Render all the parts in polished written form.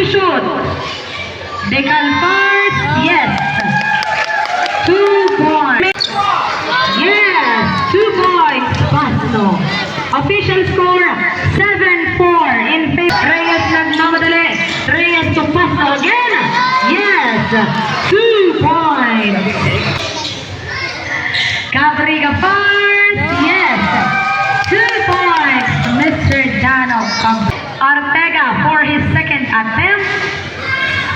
to shoot. Decal first, yes. 2 points. Yes, 2 points. Pasno. Official score, 7-4 in favor. Reyes nagmamadali. Reyes to Pasno again. Yes, 2 points. Cabriga first, yes. 2 points. Mr. Dano Ortega for his second attempt.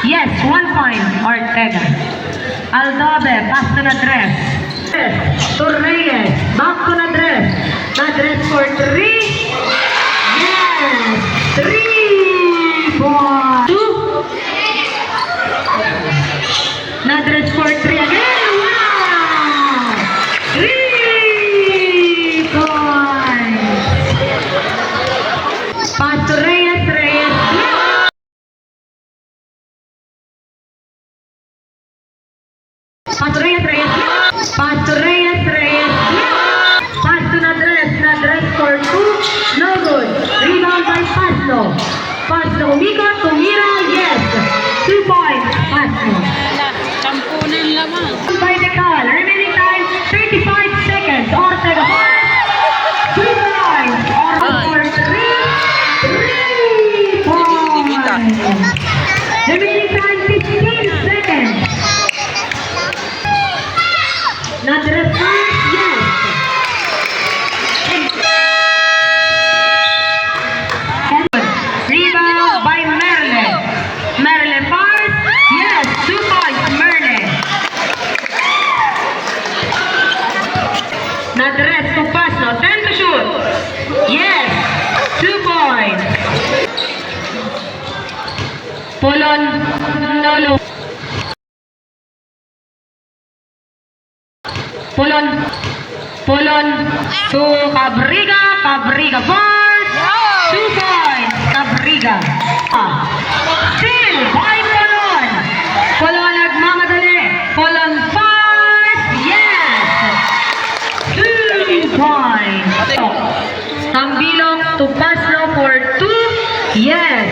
Yes, 1 point, Ortega. Aldobe, pass to Nadres. To Reyes, back to Nadres. Nadres for 3. Yes, 3 points. 2. Nadres for 3 again. Wow! 3 points. Pass to Reyes, Reyes. Pass to Reyes, Reyes. Pass to Reyes, Reyes. Pass to Nadres, Nadres for 2. No good. Rebound by Pasno. Pasno umikot, tumira, yes. 2 points, Pasno. Champunan lamang. By Decal, remaining time 35 seconds. Ortega first. 2 points. Ortega for 3 points. Remaining time 15 seconds. Nadres first, yes. Rebound by Merle. Merle first, yes. 2 points, Merle. Nadres to Pasno, 10 to shoot. Yes, 2 points. Polon, Lolo. Polon to Cabriga. Cabriga first. 2 points, Cabriga. Still by Polon. Polon nagmamadali. Polon first. Yes. 2 points. Tambilok to Pasno for 2. Yes.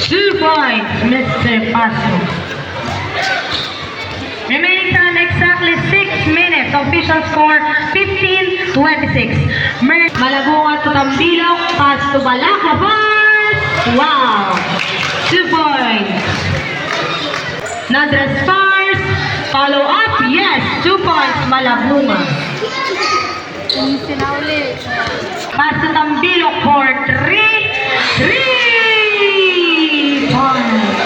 2 points, Mr. Pasno. Remaining time exactly 6 minutes. Official score 15-26. Malabunga to Tambilok. Pass to Balaka first. Wow. 2 points. Nadres first. Follow up. Yes. 2 points. Malabunga. Sinauli. Pass to Tambilok for 3. 3 points.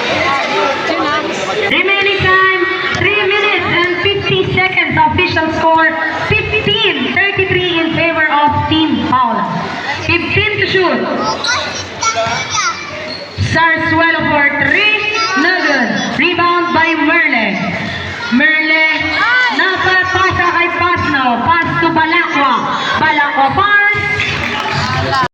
Remaining time 3 minutes and 50 seconds. Official score 15-33 in favor of Team Paula. 15 to shoot. Sarsuelo for